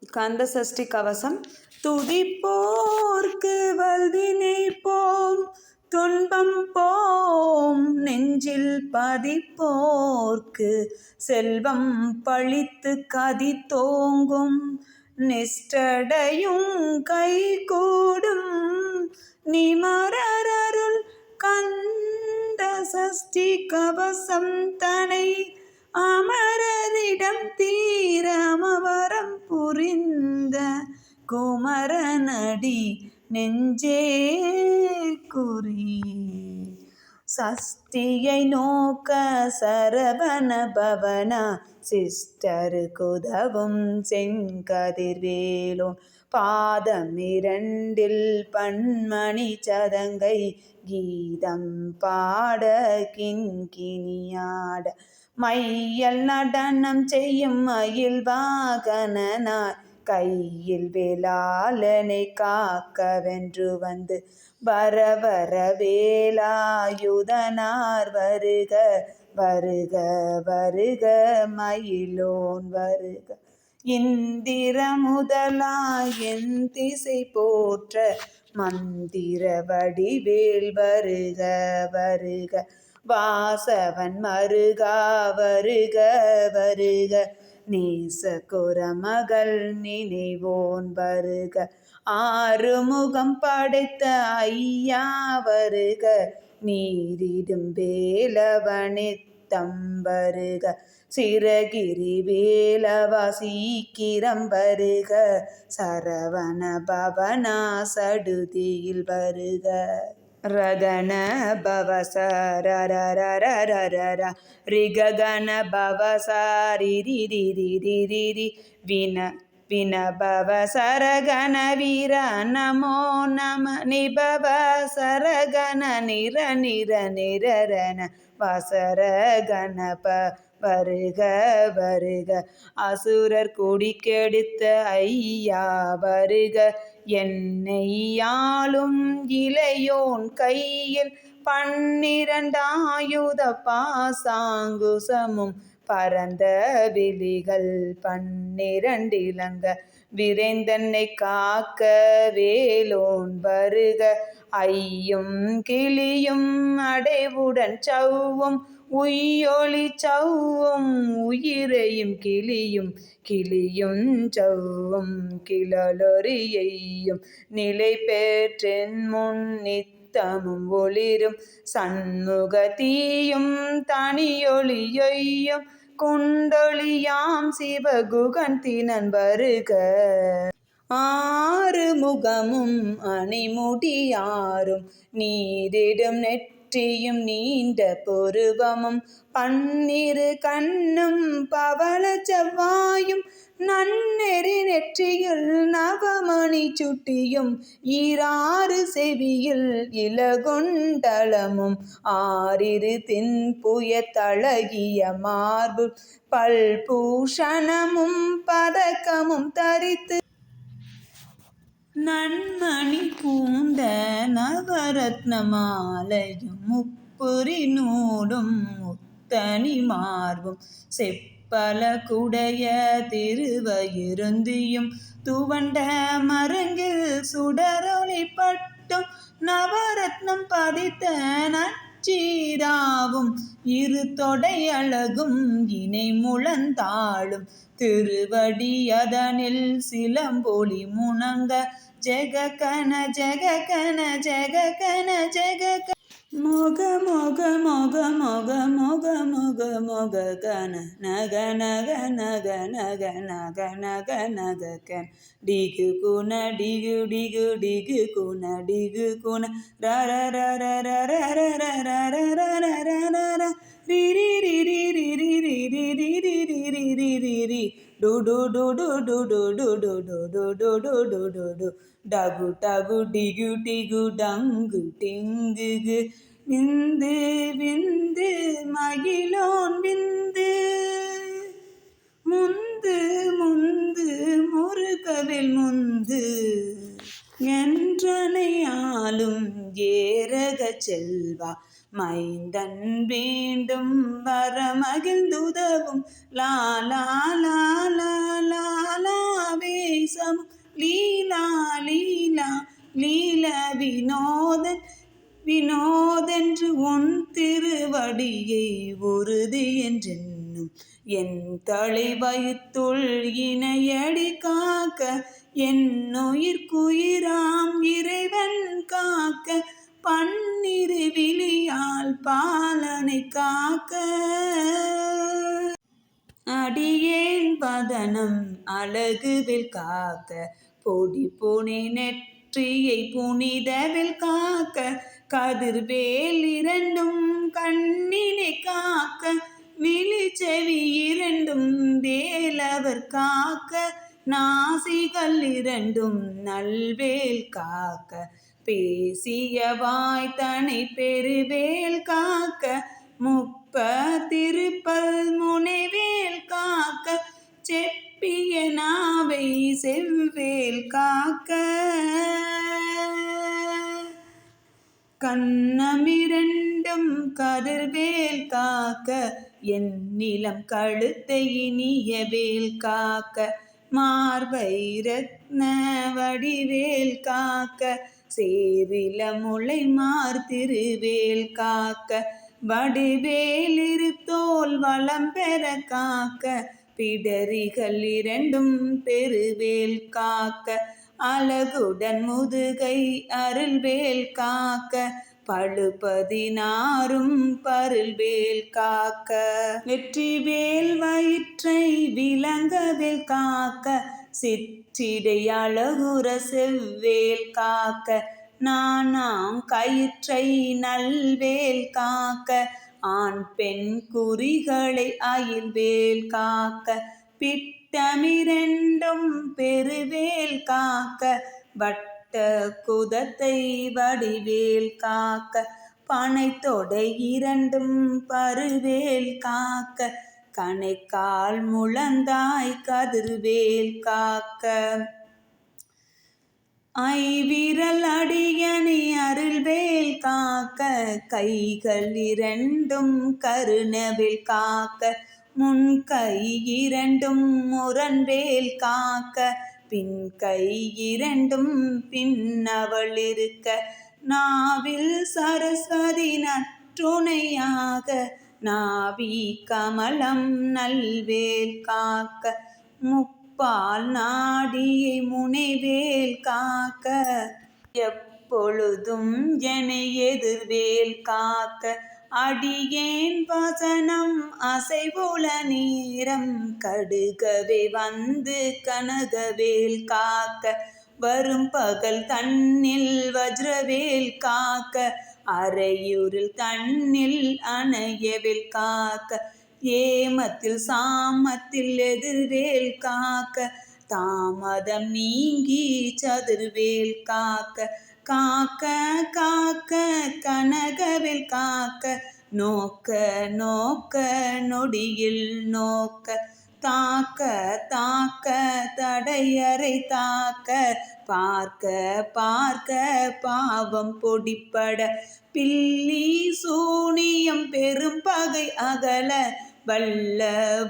கந்த சஷ்டி கவசம். துதிப்போர்க்கு வல்வினை போம், துன்பம் போம், நெஞ்சில் பதிப்போர்க்கு செல்வம் பழித்து கதி தோங்கும், நிஷ்டடையும் கைகூடும் நிமரருள் கந்த சஷ்டி கவசம் தனை அமரரிடம் தீரமவரம் புரிந்த குமரனடி நெஞ்சே குறி. சஷ்டியை நோக்க சரவண பவனா சிஷ்டருக்குதவும் செங்கதிர்வேலோன் பாதமிரண்டில் பன்மணி சதங்கை கீதம் பாட கிண்கிணியாட மையல் நடனம் செய்யும் மயில் வாகனனார் கையில் வேளாளனை காக்கவென்று வந்து வரவர வேலாயுதனார் வருக வருக வருக மயிலோன் வருக. இந்திர முதலாய் என் திசை போற்ற மந்திர வடிவேல் வருக வருக. வாசவன் மருகா வருக வருக. நேச குரமகள் நினைவோன் வருக. ஆறுமுகம் படைத்த ஐயா வருக. நீரிடும் வேலவனித்தம் வருக. சிரகிரி வேலவா சீக்கிரம் வருக. சரவண பவனா சடுதியில் வருக. ரகன பவசரரரரரரர ரிககன பவசாரிரிரிரிரிரி வின வினபவ சரகண வீர நமோ நம நிபவ சரகண நிர நிர நிரரண வசர கணப வருக வருக. அசுரர் குடிக்கெடுத்த ஐயா வருக. என்னையாளும் இளையோன் கையில் 12 பாசாங்குசமும் பரந்த விழிகள் 12 இலங்க விரைந்தன்னை காக்க வேலோன் வருக. ஐயும் கிளியும் அடைவுடன் சவ்வும் உய்யொளி சவ்வும் உயிரையும் கிளியும் கிளியும் சவ்வும் கிளலொரியையும் நிலை பெற்றென் முன் நித்தமும் ஒளிரும் சண்முக தீயும் தனியொளியொய்யும் குண்டொளியாம் சிவகுகன் தினன் வருக. ஆறுமுகமும் அணிமுடியாரும் நீரிடும் நெற்றியும் நீண்ட புருவமும் 12 கண்ணும் பவள செவ்வாயும் நன்னெறி நெற்றியில் நவமணி சுட்டியும் 6 செவியில் இளகுண்டலமும் 6 தின்புய தழகிய மார்பு பல்பூஷணமும் பதக்கமும் தரித்து நன்மணி பூண்ட நவரத்ன மாலையும் முப்புரி நூலும் முத்தனி மார்பும் செப்பல குடைய திருவயிருந்தியும் துவண்ட மருங்கில் சுடரொளி பட்டும் நவரத்னம் பதித்த நச்சீராவும் 2 தொடை அழகும் இணை முழந்தாளும் திருவடி அதனில் சிலம்பொலி முணங்க ஜெககன ஜெககன ஜெககன ஜெகக மொக மொக மொக மொக மொக மொக மொக கன நக நக நக நக நக நக நக கன டிகு குண டிகு டிகு டிகு குண டிகு குண ரர ரர ரர ரர ரர ரர ரர ரி ரி ரி ரி ரி ரி ரி ரி ரி ரி ரி ரி ரி ரி டு டு டு டு டு டு டு டு டு டு டு டு டு டு டு டகு டகு டிகு டிகு டங்கு டிங்குகு விந்து விந்து மகிழோன் விந்து முந்து முந்து முருகவில் முந்து என்றனையாலும் ஏரக செல்வா மைந்தன் வேண்டும் வரமகிழ்ந்துதவும் லாலா லாலா லாலாவே லீலா லீலா லீல வினோதென்று உன் திருவடியை உறுதி என்றென்னும் என் தலைவயிற்றுள் இணையடி காக்க என்னுயிர்க்குயிராம் இறைவன் காக்க பன்னிரு விழியால் பாலனை காக்க அடியேன் பதனம் அழகுவில் காக்க பொடி புனை நெற்றியை புனிதவில் காக்க கதிர்வேல் இரண்டும் கண்ணினை காக்க விழிச்செவி இரண்டும் வேலவர் காக்க நாசிகள் இரண்டும் நல்வேல் காக்க பேசிய வாய்த்தனை பெருவேல் காக்க திருப்பல் முனைவேல் காக்க செப்பிய நாவை செவ்வேல் காக்க கண்ணமிரண்டும் கதிர்வேல் காக்க என் நிலம் கழுத்தை இனிய வேல் காக்க மார்பை ரத்ன வடிவேல் காக்க சேரில முளை திருவேல் காக்க வடிவேல் இருத்தோல் வளம் பெற காக்க பிடரிகள் இரண்டும் பெருவேல் காக்க அழகுடன் முதுகை அருள்வேல் காக்க பழுபதினாரும் பருள்வேல் காக்க வெற்றிவேல் வயிற்றை விளங்கவேல் காக்க சிற்றிடை அழகுற செவ்வேல் காக்க நானாம் கயிற்றை நல்வேல் காக்க ஆண் பெண் குறிகளை அயில்வேல் காக்க பிட்டமிரண்டும் பெருவேல் காக்க வட்ட குதத்தை வடிவேல் காக்க பனைத்தொடை இரண்டும் பருவேல் காக்க கணைக்கால் முழந்தாய் கதிர்வேல் காக்க ஐவிரல் அடியணி அருள்வேல் காக்க கைகள் இரண்டும் கருணவேல் காக்க முன்கை இரண்டும் முரண்வேல் காக்க பின்கை இரண்டும் பின்னவள் இருக்க நாவில் சரஸ்வதி நற்றுணையாக நாவி கமலம் நல்வேல் காக்க முப்பால் நாடியை முனைவேல் காக்க எப்பொழுதும் என எதிர்வேல் காக்க அடியேன் வசனம் அசைவுல நேரம் கடுகவே வந்து கனகவேல் காக்க வரும் பகல் தன்னில் வஜ்ரவேல் காக்க அரையுரில் தன்னில் அணையவேல் காக்க ஏமத்தில் சாமத்தில் எதிர்வேல் காக்க தாமதம் நீங்கி சதுர்வேல் காக்க காக்க காக்க கனகவேல் காக்க நோக்க நோக்க நொடியில் நோக்க தாக்க தாக்க தடையறை தாக்க பார்க்க பார்க்க பாவம் பொடிப்பட பில்லி சூனியம் பெரும் பகை அகல வல்ல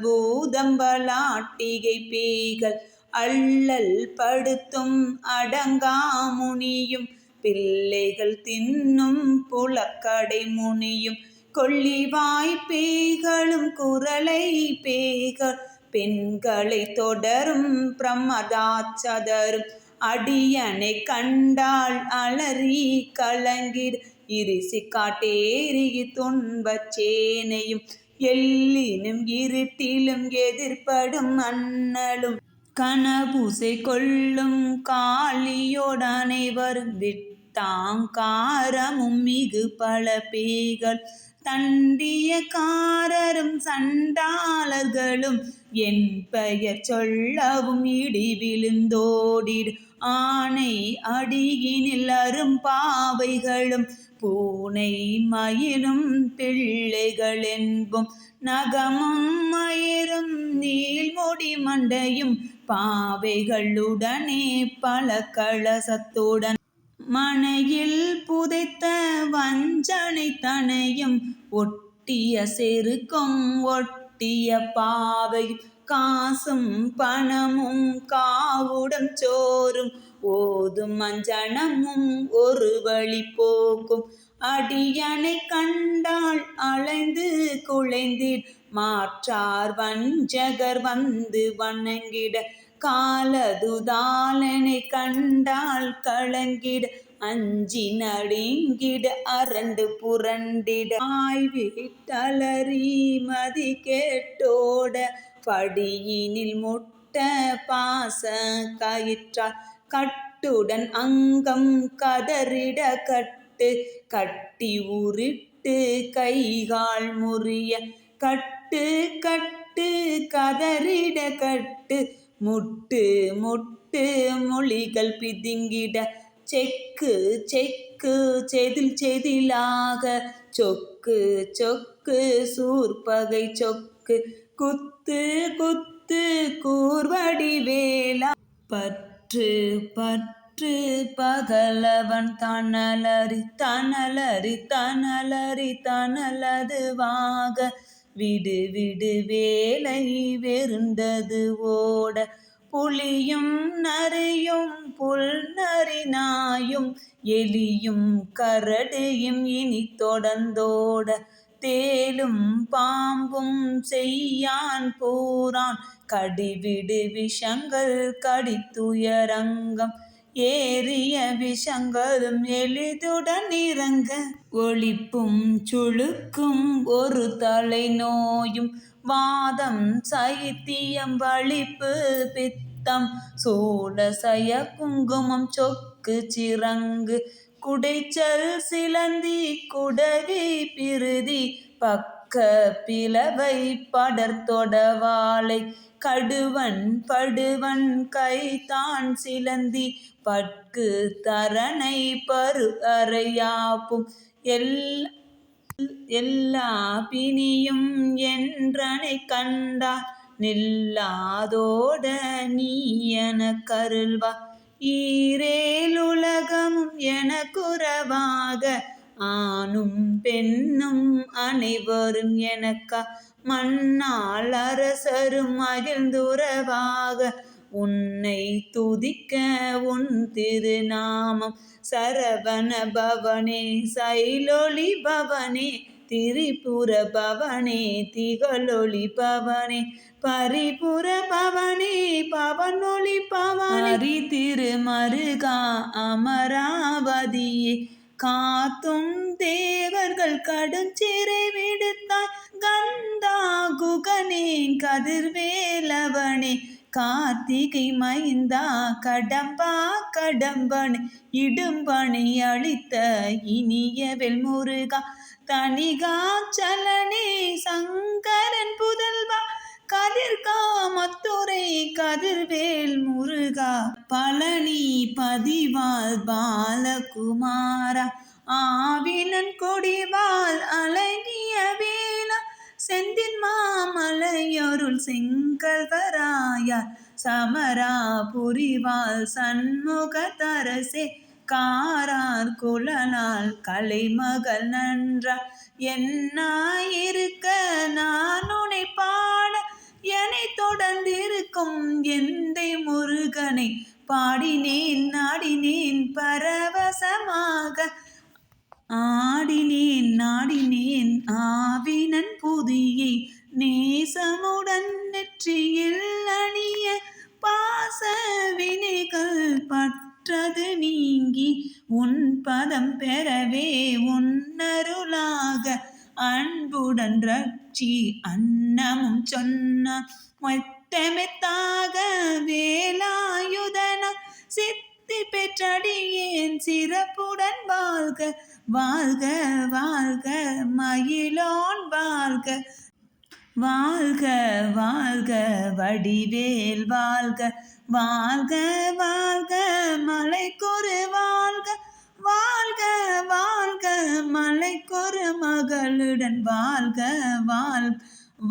பூதம்பலாட்டிகை பேய்கள் அள்ளல் படுத்தும் அடங்கா முனியும் பிள்ளைகள் தின்னும் புலக்கடை முனியும் கொள்ளிவாய் பேய்களும் குரலை பேய்கள் பெண்களை தொடரும் பிரமதாச்சதரும் அடியனை கண்டால் அலறி கலங்கிடு இரிசி காட்டேறி துன்பச்சேனையும் எல்லினும் இருட்டிலும் எதிர்படும் அண்ணலும் கனபூசை கொள்ளும் காளியோடு அனைவரும் விட்டாங்காரமும் மிகு பல பேய்கள் தண்டியக்காரரும் சண்டாளர்களும் என் பெயர் சொல்லவும் இடி விழுந்தோடிடு ஆனை அடியினில் அரும்பாவைகளும் பூனை மயிலும் பிள்ளைகள் என்பும் நகமும் மயிரும் நீள்முடி மண்டையும் பாவைகளுடனே பல கலசத்துடன் மனையில் புதைத்த வஞ்சனை தனையும் ஒட்டிய செருக்கும் ஒட்டிய பாவை காசும் பணமும் மாவுடம் சோறும் ஓதும் அஞ்சனமும் ஒரு வழி போக்கும் அடியனை கண்டால் அலைந்து குலைந்தீர் மாற்றார் வஞ்சகர் வந்து வணங்கிட காலதுதாலனை கண்டால் கலங்கிட அஞ்சி நடுங்கிட அரண்டு புரண்டிட ஆய்விட்டலறி மதி கேட்டோட படியினில் முட்ட பாச கயிற்றால் கட்டுடன் அங்கம் கதறிட கட்டு கட்டி உருட்டு கைகால் முறிய கட்டு கட்டு கதறிட கட்டு முட்டு முட்டு மொழிகள் பிதுங்கிட செக்கு செக்கு செதில் செதிலாக சொக்கு சொக்கு சூர்பகை சொக்கு குத்து குத்து கூர்வடி வேலா பற்று பற்று பகலவன் தனலறி தனலறி தனலறி தனலதுவாக விடு விடு வேலை வெறுண்டது ஓட புலியும் நரியும் புல் நரி நாயும் எலியும் கரடியும் இனி தொடர்ந்தோட தேலும் பாம்பும் செய்யான் பூரான் கடிவிடு விஷங்கள் கடித்துயரங்கம் ஏறிய விஷங்களும் எளிதுடன் இறங்க ஒளிப்பும் சுளுக்கும் ஒரு தலை நோயும் வாதம் சைத்தியம் வலிப்பு பித்தம் சூலசய குங்குமம் சொக்கு சிறங்கு குடைச்சல் சிலந்தி குடவி பிருதி பக்க பிளவை படர்தொடவாளை கடுவன் படுவன் கைதான் சிலந்தி பட்கு தரணை பரு அறையாப்பும் எல்லா பிணியும் என்றனை கண்டார் நில்லாதோட நீ என கருள்வா ஈரேலுலகமும் என குறவாக ஆணும் பெண்ணும் அனைவரும் எனக்கா மண்ணால் அரசரும் மகிழ்ந்துறவாக உன்னை துதிக்க உன் திருநாமம் சரவண பவனே சைலொளி பவனே திரிபுர பவனே திகழொளி பவனே பரிபுர பவனே பவனொளி பவனே ஹரி திருமருகா அமராவதியே காத்தும் தேவர்கள் கடுஞ்சிறை விடுத்தாய் கந்தா குகனே கதிர்வேலவனே கார்த்திகை மைந்தா கடம்பா கடம்பன் இடும்பனை அளித்த இனியவெல் முருகா தணிகாச்சலனே சங்கரன் புதல்வா கதிர்காமத்துறை கதிர்வேல் முருகா பழனி பதிவால் பாலகுமாரா ஆவினன் கொடிவால் அழகிய வேலா செந்தின் மாமலையொருள் செங்கல்வராயார் சமரா புரிவால் சண்முக தரசே காரார் குழலால் கலைமகள் நன்றார் என்னாயிருக்க நான் உனை பாட என்னை தொடர்ந்திருக்கும் எந்தை முருகனை பாடினேன் நாடினேன் பரவசமாக ஆடினேன் நாடினேன் ஆவினன் புதியை நேசமுடன் நெற்றியில் அணிய பாச வினைகள் பற்றது நீங்கி உன் பதம் பெறவே உன்னருளாக அன்புடன் ரட்சி அன்னமும் சொன்னான் மெத்தமெத்தாக வேலாயுதன சித்தி பெற்றடியேன் சிறப்புடன் வாழ்க வாழ்க வாழ்க மயிலோன் வாழ்க வாழ்க வாழ்க வடிவேல் வாழ்க வாழ்க வாழ்க மலைக்கொரு வாழ்க வாழ்க வாழ்க மலைக்கொரு மகளுடன் வாழ்க வாழ்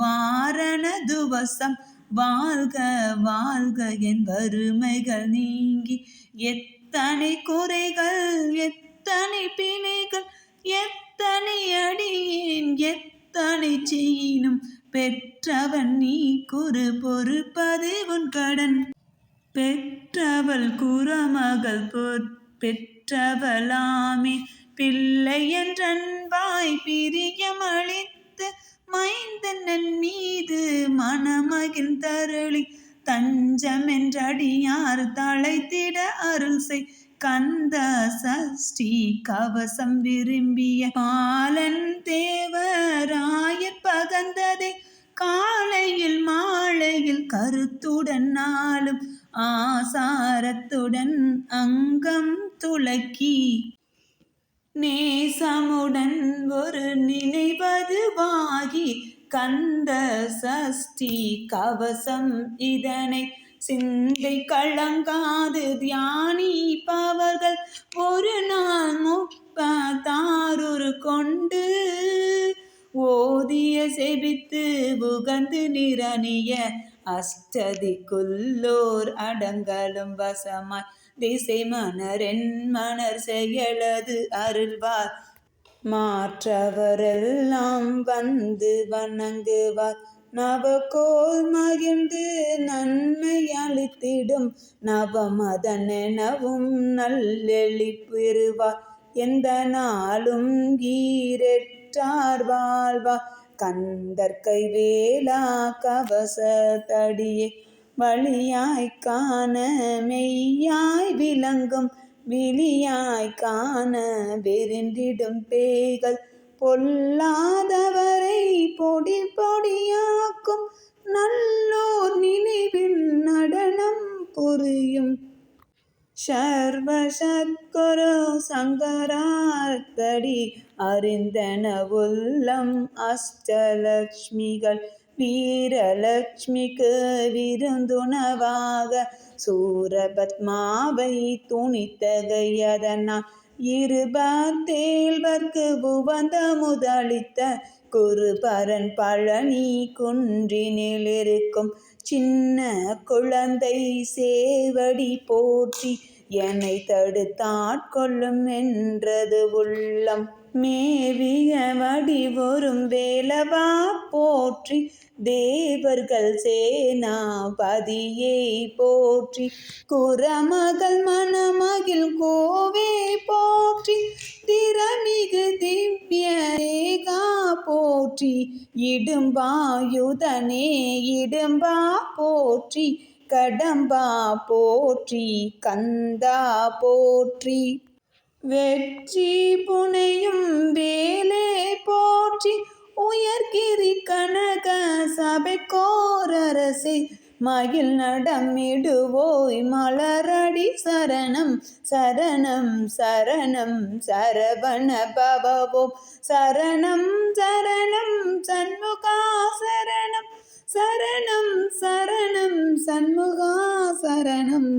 வாரண துவசம் வாழ்க வாழ்க என் வறுமைகள் நீங்கி எத்தனை குறைகள் எத்தனை பிழைகள் எத்தனை அடியேன் எத்தனை செய்யினும் பெற்றவன் நீ குறு பொறுப்பது உன் கடன் பெற்றவள் குறமகள் பெற்றவளாமே பிள்ளை என்றன்பாய் பிரியமளித்து மைந்தனன் மீது மனமகிழ்ந்தருளி தஞ்சமென்றடியார் தழைத்திட அருள் செய் கந்த சஷ்டி கவசம் விரும்பிய பாலன் தேவராயற் பகந்ததை காலையில் மாலையில் கருத்துடன் நாளும் ஆசாரத்துடன் அங்கம் துலக்கி நேசமுடன் ஒரு நினைவதுவாகி கந்த சஷ்டி கவசம் இதனை சிந்தை கலங்காது தியானிப்பவர்கள் ஒரு நாள் 36 கொண்டு ஓதிய செபித்து உகந்து நிரணிய அஷ்டதிக்குள்ளோர் அடங்கலும் வசமாய் திசை மணரென் மணர் செயலது அருள்வார் மாற்றவரெல்லாம் வந்து வணங்குவார் நவகோல் மகிழ்ந்து நன்மை அளித்திடும் நவமதனெனவும் நல்லெளி பெறுவார் எந்த நாளும் ஈரெற்றார் வாழ்வார் கந்தற்கை வேளா கவசத்தடியே வழியாய் காண மெய்யாய் விளங்கும் விழியாய் காண விரிந்திடும் பேய்கள் பொல்லாதவரை பொடி பொடியாக்கும் நல்லோர் நினைவில் நடனம் புரியும் சர்வ சத்குரு சங்கரார்த்தடி அறிந்தன உள்ளம் அஷ்டலக்ஷ்மிகள் வீரலக்ஷ்மிக்கு விருந்துணவாக சூரபத்மாவை துணித்தகையதனால் இருபத்தேழ்வர்க்கு உவந்த முதலித்த குருபரன் பழனி குன்றினில் இருக்கும் சின்ன குழந்தை சேவடி போற்றி என்னை தடுத்தாட்கொள்ளும் என்றது உள்ளம் மேவிய வடிவொரும் வேலவா போற்றி தேவர்கள் சேனாபதியே போற்றி குறமகள் மணமகிழ் கோவே போற்றி திறமிகு திவ்ய ரேகா போற்றி இடும்பாயுதனே இடும்பா போற்றி கடம்பா போற்றி கந்தா போற்றி வெற்றி புனையும் வேலே போற்றி உயர்கிரி கனக சபைக்கோரரசே மகிழ் நடமிடுவோய் மலரடி சரணம் சரணம் சரணம் சரவண பவவோம் சரணம் சரணம் சண்முகா சரணம் சரணம் சரணம் சண்முகா சரணம்.